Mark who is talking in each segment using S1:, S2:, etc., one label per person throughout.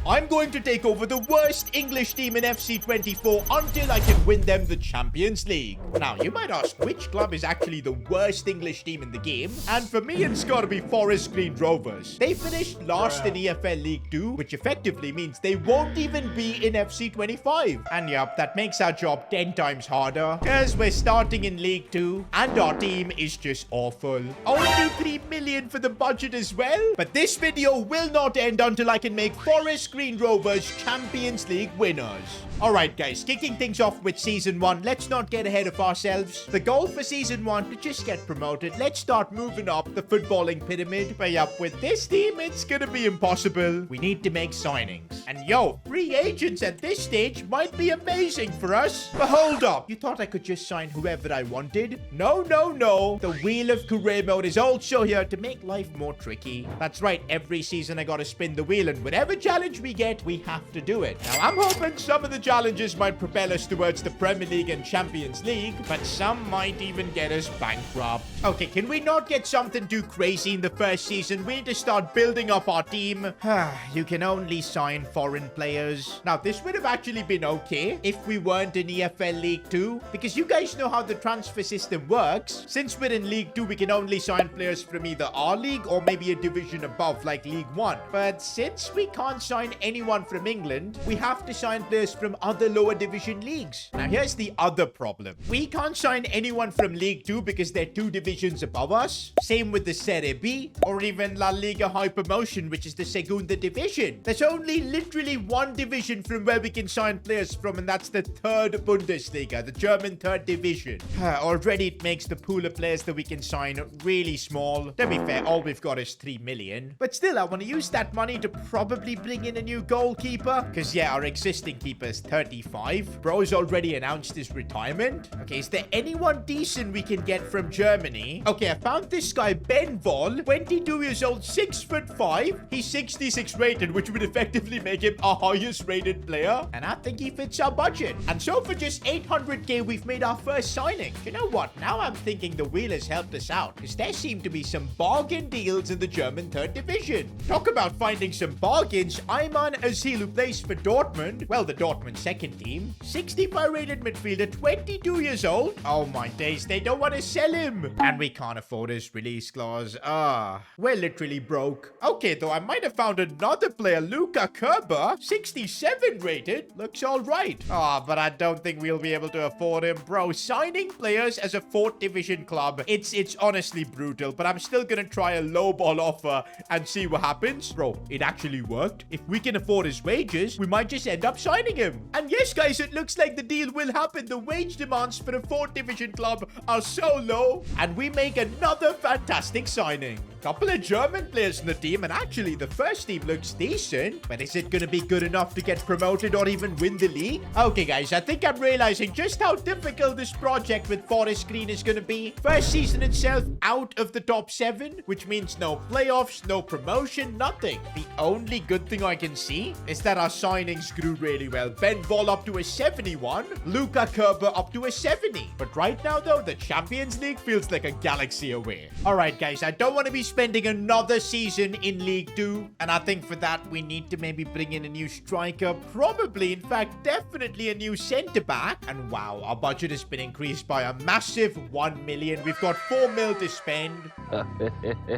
S1: I'm going to take over the worst English team in FC24 until I can win them the Champions League. Now, you might ask which club is actually the worst English team in the game, and for me, it's gotta be Forest Green Rovers. They finished last in EFL League 2, which effectively means they won't even be in FC25. And yup, that makes our job 10 times harder, because we're starting in League 2, and our team is just awful. Only 3 million for the budget as well. But this video will not end until I can make Forest Green Rovers Champions League winners. Alright guys, kicking things off with Season 1, let's not get ahead of ourselves. The goal for Season 1 to just get promoted. Let's start moving up the footballing pyramid. But yup, with this team, it's gonna be impossible. We need to make signings. And yo, free agents at this stage might be amazing for us. But hold up, you thought I could just sign whoever I wanted? No, no, no. The Wheel of Career Mode is also here to make life more tricky. That's right, every season I gotta spin the wheel, and whatever challenge we get, we have to do it. Now, I'm hoping some of the challenges might propel us towards the Premier League and Champions League, but some might even get us bankrupt. Okay, can we not get something too crazy in the first season? We need to start building up our team. You can only sign foreign players. Now, this would have actually been okay if we weren't in EFL League 2, because you guys know how the transfer system works. Since we're in League 2, we can only sign players from either our league or maybe a division above, like League 1. But since we can't sign anyone from England, we have to sign players from other lower division leagues. Now, here's the other problem. We can't sign anyone from League 2 because they're 2 divisions above us. Same with the Serie B or even La Liga High Promotion, which is the Segunda Division. There's only literally 1 division from where we can sign players from, and that's the 3rd Bundesliga, the German 3rd Division. Already it makes the pool of players that we can sign really small. To be fair, all we've got is 3 million. But still, I want to use that money to probably bring in a new goalkeeper. Because yeah, our existing keeper is 35. Bro's already announced his retirement. Okay, is there anyone decent we can get from Germany? Okay, I found this guy, Ben Vol, 22 years old, 6'5". He's 66 rated, which would effectively make him our highest rated player. And I think he fits our budget. And so for just 800k, we've made our first signing. You know what? Now I'm thinking the wheel has helped us out, because there seem to be some bargain deals in the German 3rd Division. Talk about finding some bargains. Ayman Azil, who plays for Dortmund, well, the Dortmund second team, 65 rated midfielder, 22 years old. Oh my days, they don't want to sell him. And we can't afford his release clause. We're literally broke. Okay, though, I might have found another player, Luca Kerber, 67 rated. Looks all right. But I don't think we'll be able to afford him. Bro, signing players as a 4th division club, it's honestly brutal, but I'm still gonna try a lowball offer and see what happens. Bro, it actually worked. If we can afford his wages, we might just end up signing him. And yes, guys, it looks like the deal will happen. The wage demands for a 4th division club are so low, and we make another fantastic signing. Couple of German players in the team, and actually the first team looks decent, but is it gonna be good enough to get promoted or even win the league? Okay guys, I think I'm realizing just how difficult this project with Forest Green is gonna be. First season itself out of the top 7, which means no playoffs, no promotion, nothing. The only good thing I can see is that our signings grew really well. Ben Vol up to a 71, Luca Kerber up to a 70. But right now though, the Champions League feels like a galaxy away. Alright guys, I don't want to be spending another season in League 2, and I think for that we need to maybe bring in a new striker, probably, in fact, definitely a new centre-back. And wow, our budget has been increased by a massive 1 million. We've got 4 mil to spend.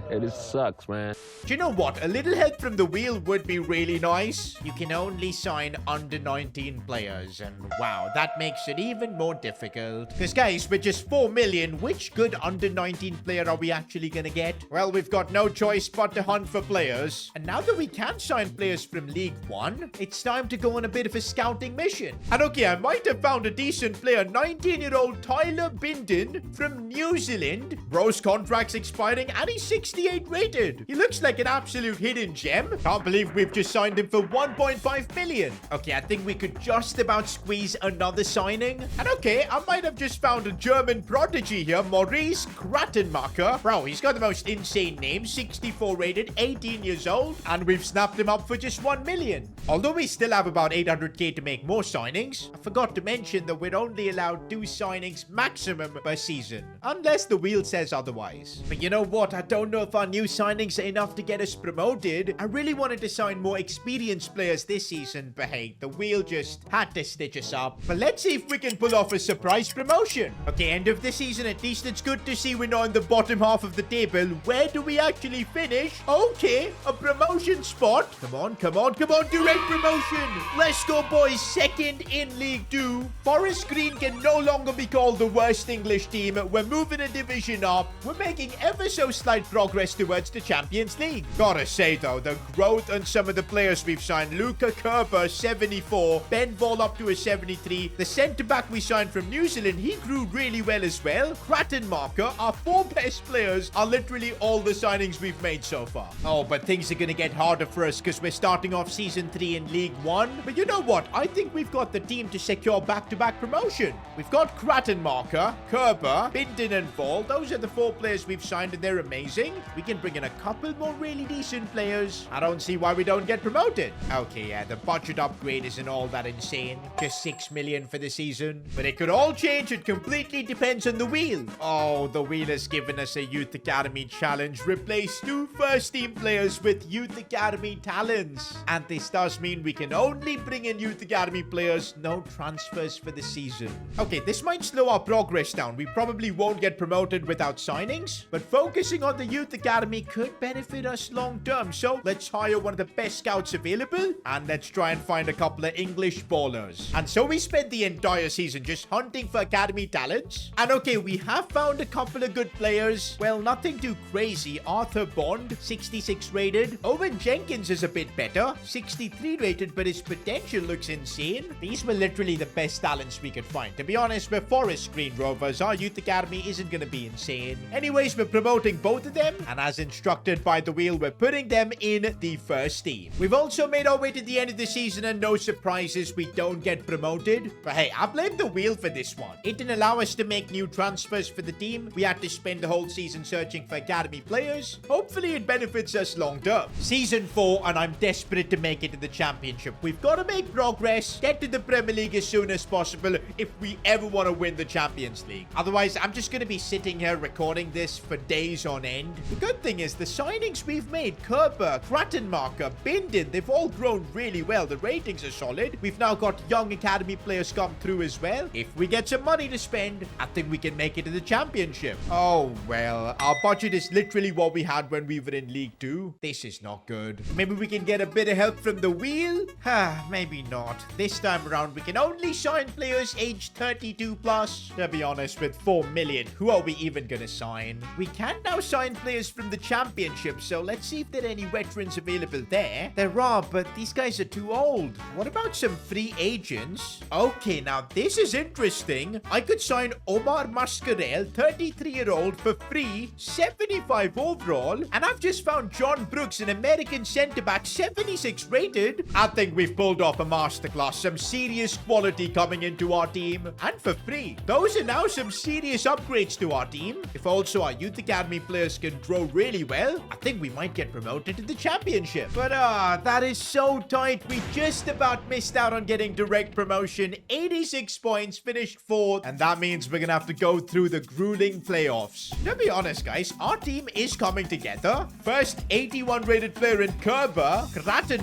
S2: This sucks, man.
S1: Do you know what? A little help from the wheel would be really nice. You can only sign under 19 players, and wow, that makes it even more difficult. Because guys, with just 4 million, which good under 19 player are we actually gonna get? Well, we've got no choice but to hunt for players. And now that we can sign players from League 1, it's time to go on a bit of a scouting mission. And okay, I might have found a decent player, 19-year-old Tyler Binden from New Zealand. Bro's contract's expiring and he's 68 rated. He looks like an absolute hidden gem. Can't believe we've just signed him for 1.5 million. Okay, I think we could just about squeeze another signing. And okay, I might have just found a German prodigy here, Maurice Krattenmacher. Bro, he's got the most insane name, 64 rated, 18 years old, and we've snapped him up for just 1 million. Although we still have about 800k to make more signings, I forgot to mention that we're only allowed 2 signings maximum per season, unless the wheel says otherwise. But you know what? I don't know if our new signings are enough to get us promoted. I really wanted to sign more experienced experienced players this season, but hey, the wheel just had to stitch us up. But let's see if we can pull off a surprise promotion. Okay, end of the season, at least it's good to see we're not in the bottom half of the table. Where do we actually finish? Okay, a promotion spot. Come on, come on, come on, direct promotion. Let's go, boys. Second in League 2. Forest Green can no longer be called the worst English team. We're moving a division up. We're making ever so slight progress towards the Champions League. Gotta say, though, the growth on some of the players we've signed. Luca Kerber, 74. Ben Vol up to a 73. The centre-back we signed from New Zealand, he grew really well as well. Marker, our 4 best players are literally all the signings we've made so far. Oh, but things are going to get harder for us because we're starting off Season 3 in League 1. But you know what? I think we've got the team to secure back-to-back promotion. We've got Marker, Kerber, Binton and Vol. Those are the 4 players we've signed and they're amazing. We can bring in a couple more really decent players. I don't see why we don't get promoted. Okay, yeah, the budget upgrade isn't all that insane. Just 6 million for the season. But it could all change. It completely depends on the wheel. Oh, the wheel has given us a Youth Academy challenge. Replace 2 first-team players with Youth Academy talents. And this does mean we can only bring in Youth Academy players, no transfers for the season. Okay, this might slow our progress down. We probably won't get promoted without signings, but focusing on the Youth Academy could benefit us long-term. So let's hire one of the best scouts available, and let's try and find a couple of English ballers. And so we spent the entire season just hunting for Academy talents. And okay, we have found a couple of good players. Well, nothing too crazy. Arthur Bond, 66 rated. Owen Jenkins is a bit better, 63 rated, but his potential looks insane. These were literally the best talents we could find. To be honest, we're Forest Green Rovers. Our Youth Academy isn't going to be insane. Anyways, we're promoting both of them, and as instructed by the wheel, we're putting them in the first team. We've also made our way to the end of the season, and no surprises, we don't get promoted. But hey, I blame the wheel for this one. It didn't allow us to make new transfers for the team. We had to spend the whole season searching for Academy players. Hopefully it benefits us long term. Season 4, and I'm desperate to make it to the Championship. We've got to make progress, get to the Premier League as soon as possible if we ever want to win the Champions League. Otherwise, I'm just going to be sitting here recording this for days on end. The good thing is the signings we've made, Kerber, Marker, Bindon, they've all grown really well. The ratings are solid. We've now got young Academy players come through as well. If we get some money to spend, I think we can make it to the Championship. Oh, well, our budget is literally what we had when we were in League 2. This is not good. Maybe we can get a bit of help from the wheel? Maybe not. This time around, we can only sign players aged 32 plus. To be honest, with 4 million, who are we even gonna sign? We can now sign players from the Championship, so let's see if there are any veterans available there. There are, but these guys are too old. What about some free agents? Okay, now this is interesting. I could sign Omar Mascarell, 33-year-old, for free, 75 overall, and I've just found John Brooks, an American centre-back, 76 rated. I think we've pulled off a masterclass. Some serious quality coming into our team, and for free. Those are now some serious upgrades to our team. If also our Youth Academy players can grow really well, I think we might get promoted to the Championship. But that is so tight. We just about missed out on getting direct promotion. 86 points, finished 4th, and that means we're gonna have to go through the grueling playoffs. To be honest, guys, our team is coming together. First 81 rated player in Kerber,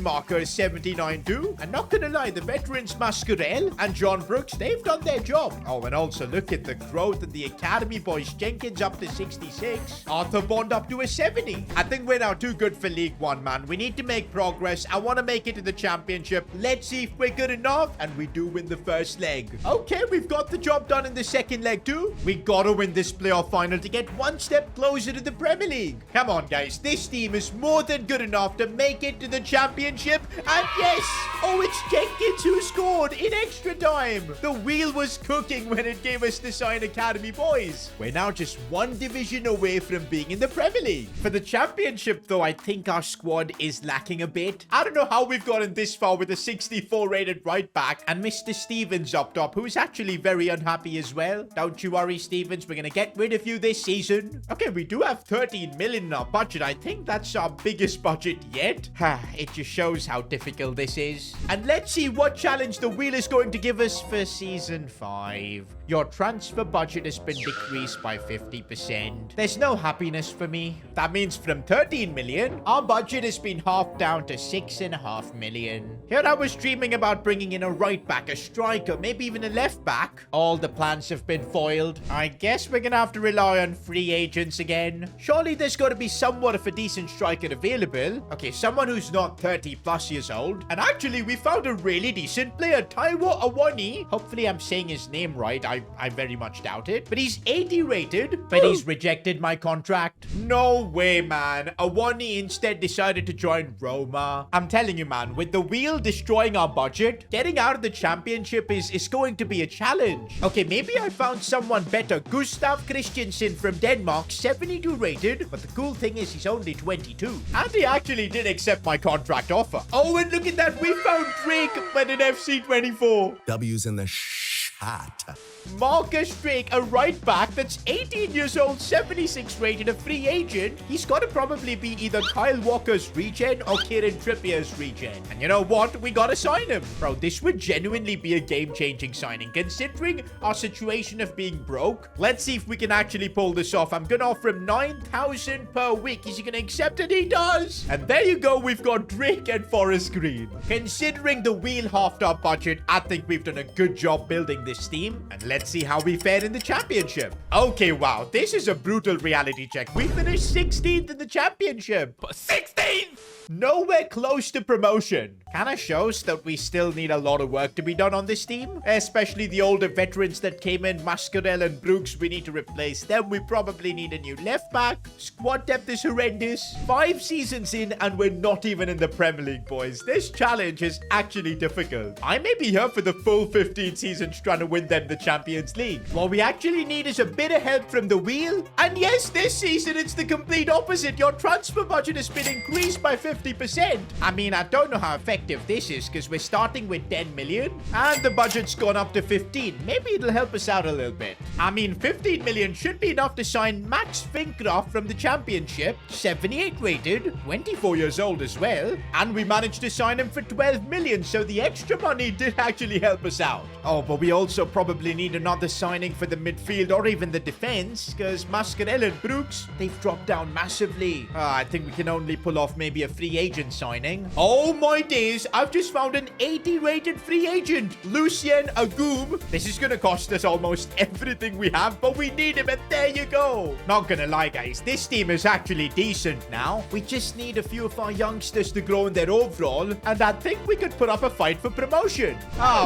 S1: Marker is 79 too. And not gonna lie, the veterans Mascarell and John Brooks, they've done their job. Oh, and also look at the growth of the Academy boys. Jenkins up to 66, Arthur Bond up to a 70. I think we're now too good for League 1, man. We need to make progress. I want to make it to the Championship. Let's see if we're good enough, and we do win the first leg. Okay, we've got the job done in the second leg too. We gotta win this playoff final to get one step closer to the Premier League. Come on, guys. This team is more than good enough to make it to the Championship. And yes! Oh, it's Jenkins who scored in extra time. The wheel was cooking when it gave us the sign Academy boys. We're now just one division away from being in the Premier League. For the Championship, though, I think our squad is lacking a bit. I don't know how we've gotten this far with a 64 rated right back and Mr. Stevens up top, who's actually very unhappy as well. Don't you worry, Stevens. We're going to get rid of you this season. Okay, we do have 13 million in our budget. I think that's our biggest budget yet. It just shows how difficult this is. And let's see what challenge the wheel is going to give us for Season 5. Your transfer budget has been decreased by 50%. There's no happiness for me. That means from 13 million, our budget has been halved down to 6.5 million. Here I was dreaming about bringing in a right back, a striker, maybe even a left back. All the plans have been foiled. I guess we're gonna have to rely on free agents again. Surely there's got to be somewhat of a decent striker available. Okay, someone who's not 30 plus years old. And actually, we found a really decent player, Taiwo Awani. Hopefully I'm saying his name right. I very much doubt it. But he's 80 rated, but he's rejected my contract. No way, man. Awani instead decided to join Roma. I'm telling you, man, with the wheel destroying our budget, getting out of the championship is going to be a challenge. Okay, maybe I found someone better. Gustav Christiansen from Denmark, 72 rated. But the cool thing is he's only 22. And he actually did accept my contract offer. Oh, and look at that. We found Drake, but in FC 24.
S3: W's in the shot.
S1: Marcus Drake, a right back that's 18 years old, 76 rated, a free agent. He's got to probably be either Kyle Walker's regen or Kieran Trippier's regen. And you know what? We got to sign him. Bro, this would genuinely be a game-changing signing, considering our situation of being broke. Let's see if we can actually pull this off. I'm going to offer him 9,000 per week. Is he going to accept it? He does. And there you go. We've got Drake and Forest Green. Considering the wheel halved our budget, I think we've done a good job building this team. And let's see how we fared in the championship. Okay, wow. This is a brutal reality check. We finished 16th in the championship. 16th! Nowhere close to promotion. Kinda shows that we still need a lot of work to be done on this team. Especially the older veterans that came in, Mascarell and Brooks. We need to replace them. We probably need a new left back. Squad depth is horrendous. 5 seasons in and we're not even in the Premier League, boys. This challenge is actually difficult. I may be here for the full 15 seasons trying to win them the Champions League. What we actually need is a bit of help from the wheel. And yes, this season it's the complete opposite. Your transfer budget has been increased by 50%. I mean, I don't know how effective this is because we're starting with 10 million and the budget's gone up to 15. Maybe it'll help us out a little bit. I mean, 15 million should be enough to sign Max Fincroft from the championship, 78 rated, 24 years old as well. And we managed to sign him for 12 million. So the extra money did actually help us out. Oh, but we also probably need another signing for the midfield or even the defense because Mascarell and Brooks, they've dropped down massively. I think we can only pull off maybe a free agent signing. Oh my days, I've just found an 80 rated free agent, Lucien Agoum. This is gonna cost us almost everything we have, but we need him, and there you go. Not gonna lie, guys, this team is actually decent now. We just need a few of our youngsters to grow in their overall, and I think we could put up a fight for promotion.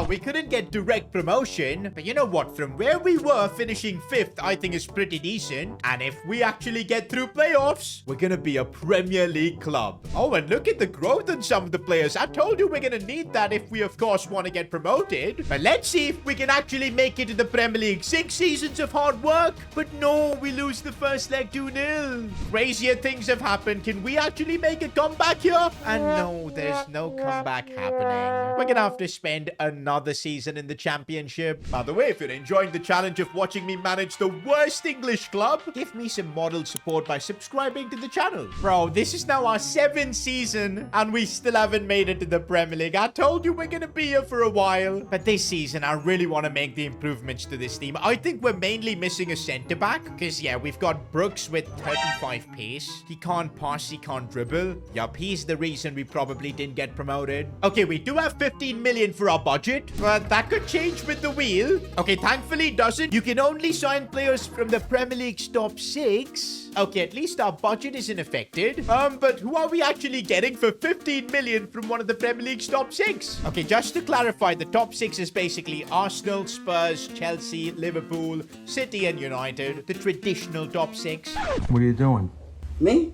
S1: We couldn't get direct promotion, but you know what? From where we were, finishing 5th, I think is pretty decent. And if we actually get through playoffs, we're gonna be a Premier League club. Oh, and look at the growth in some of the players. I told you we're gonna need that if we, of course, want to get promoted. But let's see if we can actually make it to the Premier League. 6 seasons of hard work, but no, we lose the first leg 2-0. Crazier things have happened. Can we actually make a comeback here? And no, there's no comeback happening. We're gonna have to spend another season in the championship. By the way, if you're enjoying the challenge of watching me manage the worst English club, give me some model support by subscribing to the channel. Bro, this is now our 7th season and we still haven't made it to the Premier League. I told you we're gonna be here for a while. But this season, I really want to make the improvements to this team. I think we're mainly missing a centre-back because, yeah, we've got Brooks with 35 pace. He can't pass, he can't dribble. Yup, he's the reason we probably didn't get promoted. Okay, we do have 15 million for our budget, but that could change with the wheel. Okay, thankfully it doesn't. You can only sign players from the Premier League's top 6. Okay, at least our budget isn't affected. But who are we actually getting for 15 million from one of the Premier League's top 6? Okay, just to clarify, the top 6 is basically Arsenal, Spurs, Chelsea, Liverpool, City, and United. The traditional top 6.
S4: What are you doing?
S5: Me?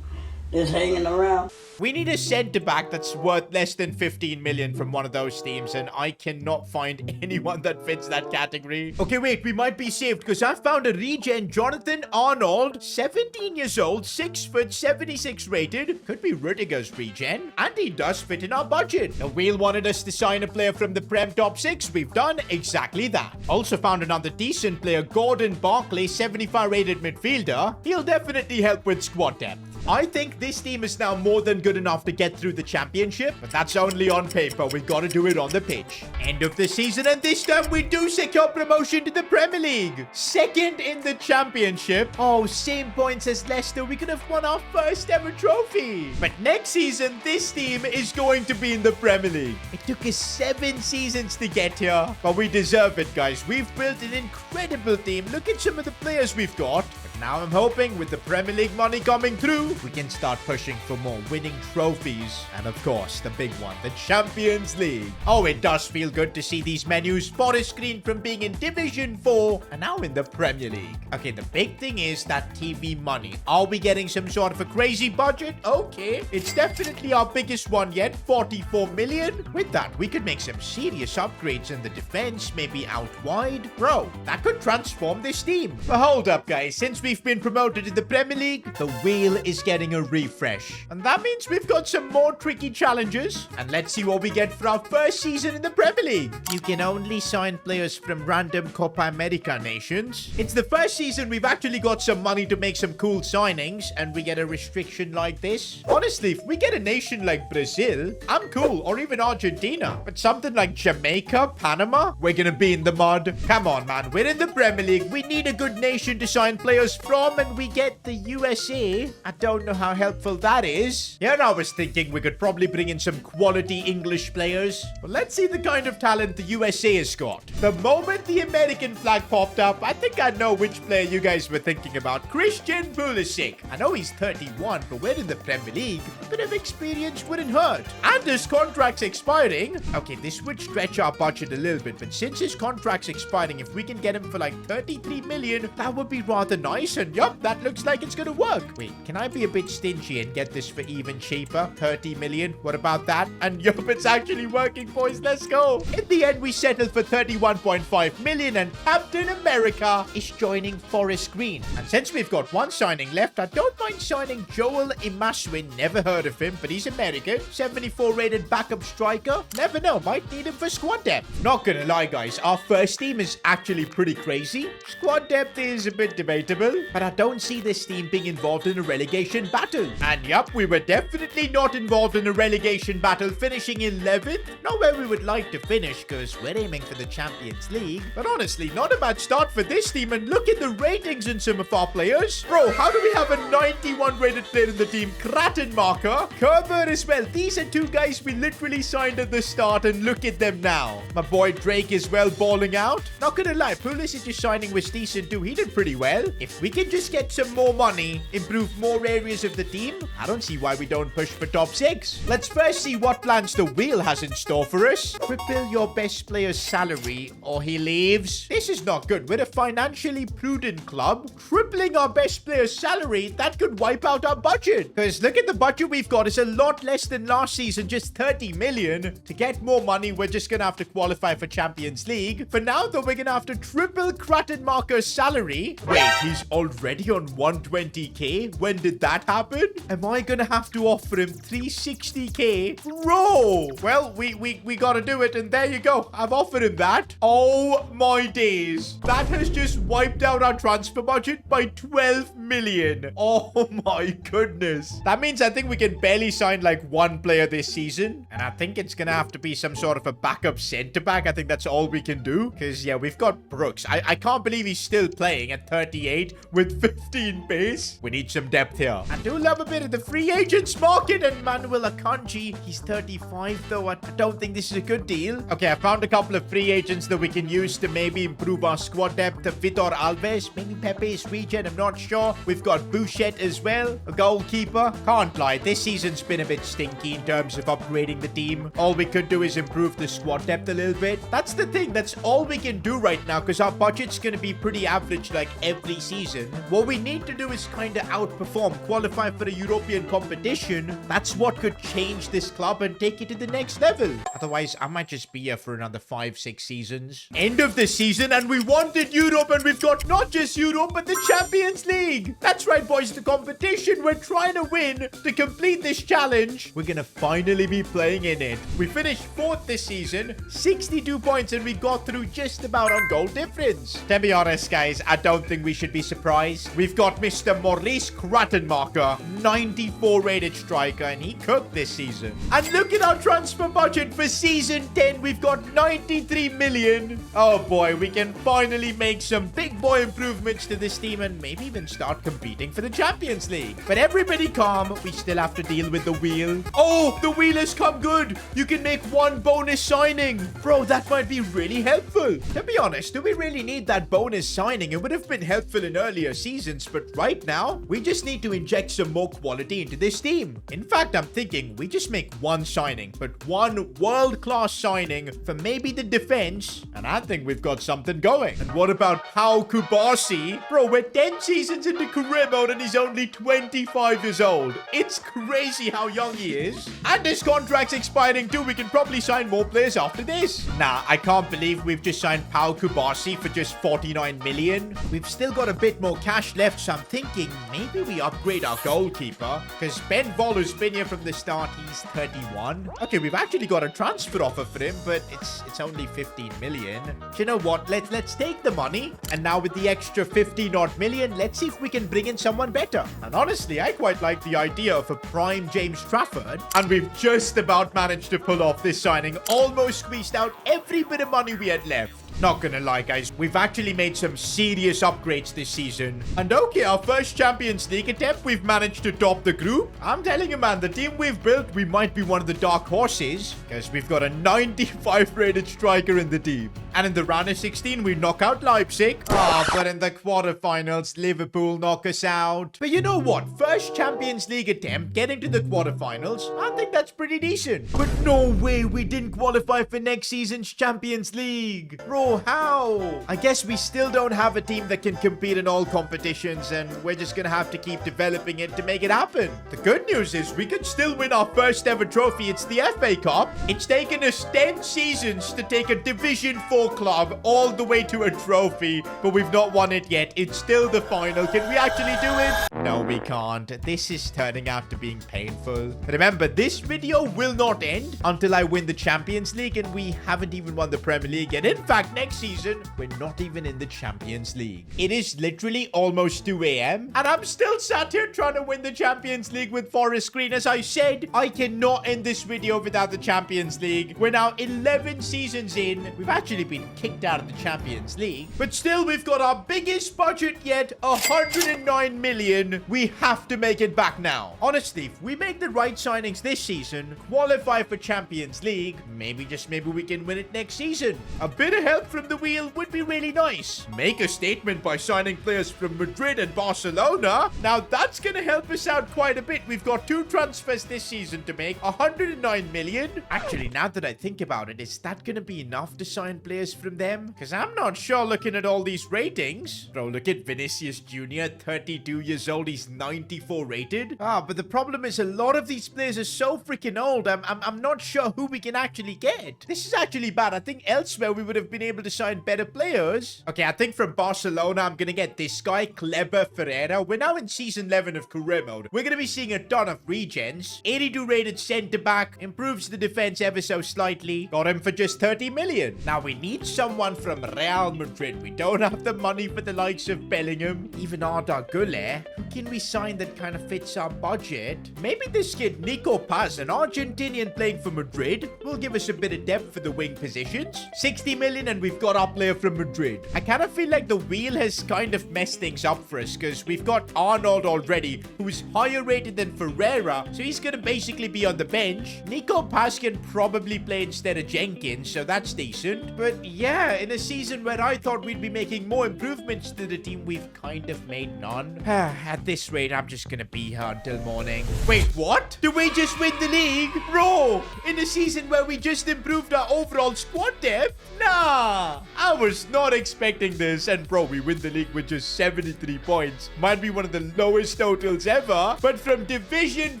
S5: Just hanging around.
S1: We need a centre-back that's worth less than 15 million from one of those teams, and I cannot find anyone that fits that category. Okay, wait, we might be saved because I found a regen, Jonathan Arnold, 17 years old, 6 foot, 76 rated. Could be Rudiger's regen, and he does fit in our budget. The wheel wanted us to sign a player from the Prem top 6. We've done exactly that. Also found another decent player, Gordon Barkley, 75 rated midfielder. He'll definitely help with squad depth. I think this team is now more than good enough to get through the championship, but that's only on paper. We've got to do it on the pitch. End of the season, and this time we do secure promotion to the Premier League. Second in the championship. Oh, same points as Leicester. We could have won our first ever trophy. But next season, this team is going to be in the Premier League. It took us 7 seasons to get here, but we deserve it, guys. We've built an incredible team. Look at some of the players we've got. But now I'm hoping with the Premier League money coming through, we can start pushing for more winning trophies. And of course, the big one, the Champions League. Oh, it does feel good to see these menus forest screen from being in Division 4 and now in the Premier League. Okay, the big thing is that TV money. Are we getting some sort of a crazy budget? Okay, it's definitely our biggest one yet, 44 million. With that, we could make some serious upgrades in the defense, maybe out wide. Bro, that could transform this team. But hold up, guys. Since we've been promoted in the Premier League, the wheel is getting a refresh. And that means we've got some more tricky challenges. And let's see what we get for our first season in the Premier League. You can only sign players from random Copa America nations. It's the first season we've actually got some money to make some cool signings, and we get a restriction like this. Honestly, if we get a nation like Brazil, I'm cool, or even Argentina. But something like Jamaica, Panama, we're gonna be in the mud. Come on, man, we're in the Premier League. We need a good nation to sign players from, and we get the USA. I don't know how helpful that is. Here I was thinking we could probably bring in some quality English players. But let's see the kind of talent the USA has got. The moment the American flag popped up, I think I know which player you guys were thinking about. Christian Pulisic. I know he's 31, but we're in the Premier League. A bit of experience wouldn't hurt. And his contract's expiring. Okay, this would stretch our budget a little bit, but since his contract's expiring, if we can get him for like 33 million, that would be rather nice. And yup, that looks like it's gonna work. Wait, can I be a bit stingy and get this for even cheaper? 30 million? What about that? And yup, it's actually working, boys. Let's go. In the end, we settled for 31.5 million, and Captain America is joining Forest Green. And since we've got one signing left, I don't mind signing Joel Imaswin. Never heard of him, but he's American. 74 rated backup striker. Never know, might need him for squad depth. Not gonna lie, guys, our first team is actually pretty crazy. Squad depth is a bit debatable, but I don't see this team being involved in a relegation battle. And yup, we were definitely not involved in a relegation battle, finishing 11th. Not where we would like to finish, because we're aiming for the Champions League. But honestly, not a bad start for this team, and look at the ratings in some of our players. Bro, how do we have a 91 rated player in the team? Krattenmarker, Kerber as well. These are two guys we literally signed at the start, and look at them now. My boy Drake is well balling out. Not gonna lie, Pulisic's signing was decent too. He did pretty well. If we can just get some more money, improve more areas of the team, I don't see why we don't push for top 6. Let's first see what plans the wheel has in store for us. Triple your best player's salary or he leaves. This is not good. We're a financially prudent club. Tripling our best player's salary, that could wipe out our budget. Because look at the budget we've got. It's a lot less than last season, just 30 million. To get more money, we're just going to have to qualify for Champions League. For now, though, we're going to have to triple Krattenmarker's salary. Wait, he's already on 120k? When did that happen? Am I going to have to offer him 360k? Bro! Well, we got to do it, and there you go. I've offered him that. Oh my days. That has just wiped out our transfer budget by 12 million. Oh my goodness. That means I think we can barely sign like one player this season. And I think it's going to have to be some sort of a backup centre back. I think that's all we can do. Because, yeah, we've got Brooks. I can't believe he's still playing at 38 with 15 pace. We need some depth here. I do love a bit of the free agents market. And Manuel Akanji, he's 35 though. I don't think this is a good deal. Okay, I found a couple of free agents that we can use to maybe improve our squad depth. Vitor Alves, maybe Pepe's regen, I'm not sure. We've got Bouchet as well, a goalkeeper. Can't lie, this season's been a bit stinky in terms of upgrading the team. All we could do is improve the squad depth a little bit. That's the thing, that's all we can do right now, because our budget's going to be pretty average like every season. What we need to do is kind of outperform, qualify for a European competition. That's what could change this club and take it to the next level. Otherwise, I might just be here for another 5-6 seasons. End of the season, and we wanted Europe, and we've got not just Europe, but the Champions League. That's right, boys, the competition we're trying to win to complete this challenge. We're gonna finally be playing in it. We finished 4th this season, 62 points, and we got through just about on goal difference. To be honest, guys, I don't think we should be surprised surprise. We've got Mr. Maurice Krattenmacher, 94 rated striker, and he cooked this season. And look at our transfer budget for season 10. We've got 93 million. Oh boy, we can finally make some big boy improvements to this team and maybe even start competing for the Champions League. But everybody calm, we still have to deal with the wheel. Oh, the wheel has come good. You can make one bonus signing. Bro, that might be really helpful. To be honest, do we really need that bonus signing? It would have been helpful in earlier seasons, but right now, we just need to inject some more quality into this team. In fact, I'm thinking we just make one signing, but one world-class signing for maybe the defense, and I think we've got something going. And what about Pau Kubasi? Bro, we're 10 seasons into career mode and he's only 25 years old. It's crazy how young he is. And his contract's expiring too. We can probably sign more players after this. Nah, I can't believe we've just signed Pau Kubasi for just 49 million. We've still got a bit more cash left, so I'm thinking maybe we upgrade our goalkeeper, because Ben Volu's been here from the start. He's 31. Okay, we've actually got a transfer offer for him, but it's only 15 million. Do you know what? Let's take the money, and now with the extra 15 odd million, let's see if we can bring in someone better. And honestly, I quite like the idea of a prime James Trafford, and we've just about managed to pull off this signing. Almost squeezed out every bit of money we had left. Not gonna lie, guys, we've actually made some serious upgrades this season. And okay, our first Champions League attempt, we've managed to top the group. I'm telling you, man, the team we've built, we might be one of the dark horses, because we've got a 95 rated striker in the team. And in the round of 16, we knock out Leipzig. But in the quarterfinals, Liverpool knock us out. But you know what? First Champions League attempt, getting to the quarterfinals, I think that's pretty decent. But no way we didn't qualify for next season's Champions League. Bro, how? I guess we still don't have a team that can compete in all competitions, and we're just gonna have to keep developing it to make it happen. The good news is we could still win our first ever trophy. It's the FA Cup. It's taken us 10 seasons to take a Division 4 club all the way to a trophy, but we've not won it yet. It's still the final. Can we actually do it? No, we can't. This is turning out to being painful. Remember, this video will not end until I win the Champions League, and we haven't even won the Premier League yet. In fact, next season, we're not even in the Champions League. It is literally almost 2 a.m. and I'm still sat here trying to win the Champions League with Forest Green. As I said, I cannot end this video without the Champions League. We're now 11 seasons in. We've actually been kicked out of the Champions League, but still we've got our biggest budget yet, 109 million. We have to make it back now. Honestly, if we make the right signings this season, qualify for Champions League, maybe we can win it next season. A bit of help from the wheel would be really nice. Make a statement by signing players from Madrid and Barcelona. Now that's gonna help us out quite a bit. We've got 2 transfers this season to make, 109 million. Actually, now that I think about it, is that gonna be enough to sign players from them? Because I'm not sure looking at all these ratings. Bro, look at Vinicius Jr., 32 years old. He's 94 rated. But the problem is a lot of these players are so freaking old. I'm not sure who we can actually get. This is actually bad. I think elsewhere we would have been able to sign better players. Okay, I think from Barcelona, I'm gonna get this guy, Kleber Ferreira. We're now in season 11 of career mode. We're gonna be seeing a ton of regens. 82 rated center-back, improves the defense ever so slightly. Got him for just 30 million. Now we need someone from Real Madrid. We don't have the money for the likes of Bellingham, even Arda Güler. Who can we sign that kind of fits our budget? Maybe this kid, Nico Paz, an Argentinian playing for Madrid, will give us a bit of depth for the wing positions. 60 million and we've got our player from Madrid. I kind of feel like the wheel has kind of messed things up for us, because we've got Arnold already, who's higher rated than Ferreira, so he's gonna basically be on the bench. Nico Paz can probably play instead of Jenkins, so that's decent. But yeah, in a season where I thought we'd be making more improvements to the team, we've kind of made none. At this rate, I'm just gonna be here until morning. Wait, what? Did we just win the league? Bro, in a season where we just improved our overall squad depth? Nah, I was not expecting this. And bro, we win the league with just 73 points. Might be one of the lowest totals ever. But from Division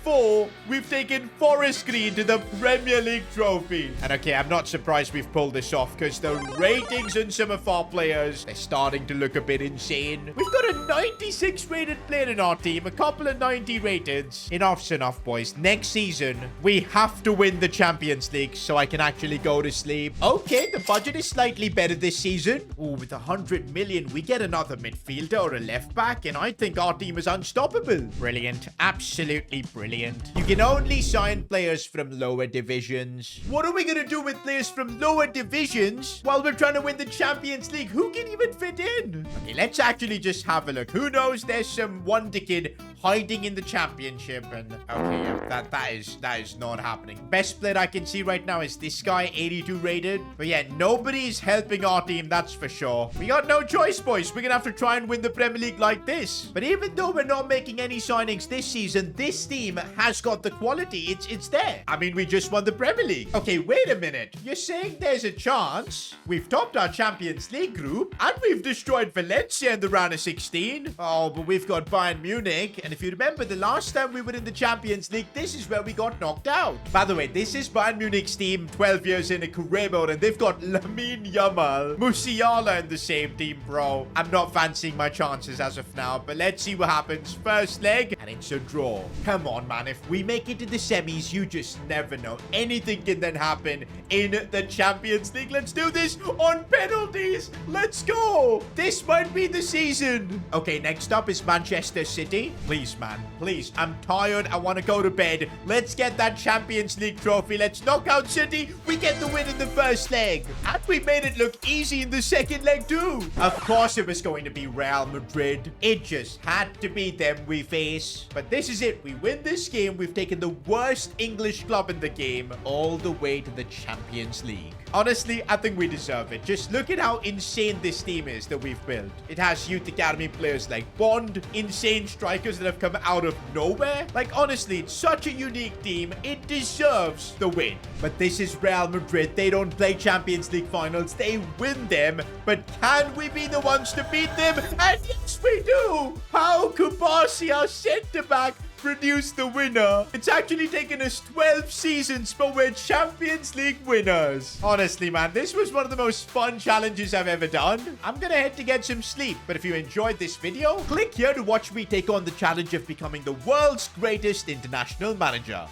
S1: 4, we've taken Forest Green to the Premier League trophy. And okay, I'm not surprised we've pulled this off, because the ratings on some of our players, they're starting to look a bit insane. We've got a 96 rated player player in our team, a couple of 90 rateds. Enough's enough, boys. Next season, we have to win the Champions League so I can actually go to sleep. Okay, the budget is slightly better this season. Ooh, with 100 million, we get another midfielder or a left back, and I think our team is unstoppable. Brilliant. Absolutely brilliant. You can only sign players from lower divisions. What are we going to do with players from lower divisions while we're trying to win the Champions League? Who can even fit in? Okay, let's actually just have a look. Who knows? There's some wonder kid hiding in the championship, and okay, yeah, that is not happening. Best player I can see right now is this guy, 82 rated. But yeah, nobody is helping our team, that's for sure. We got no choice, boys. We're gonna have to try and win the Premier League like this. But even though we're not making any signings this season, this team has got the quality. It's there. I mean, we just won the Premier League. Okay, wait a minute. You're saying there's a chance we've topped our Champions League group and we've destroyed Valencia in the round of 16? Oh, but we've got Bayern Munich, and if you remember, the last time we were in the Champions League, this is where we got knocked out. By the way, this is Bayern Munich's team 12 years in a career mode, and they've got Lamine Yamal, Musiala in the same team, bro. I'm not fancying my chances as of now, but let's see what happens. First leg, and it's a draw. Come on, man. If we make it to the semis, you just never know. Anything can then happen in the Champions League. Let's do this on penalties. Let's go. This might be the season. Okay, next up is Manchester City. Please, man. Please. I'm tired. I want to go to bed. Let's get that Champions League trophy. Let's knock out City. We get the win in the first leg. And we made it look easy in the second leg too. Of course it was going to be Real Madrid. It just had to be them we face. But this is it. We win this game. We've taken the worst English club in the game all the way to the Champions League. Honestly, I think we deserve it. Just look at how insane this team is that we've built. It has youth academy players like Bond, insane strikers that have come out of nowhere. Like, honestly, it's such a unique team. It deserves the win. But this is Real Madrid. They don't play Champions League finals. They win them. But can we be the ones to beat them? And yes, we do. How Kubasi, our centre-back, produce the winner? It's actually taken us 12 seasons, but we're Champions League winners. Honestly, man, this was one of the most fun challenges I've ever done. I'm gonna head to get some sleep, but if you enjoyed this video, click here to watch me take on the challenge of becoming the world's greatest international manager.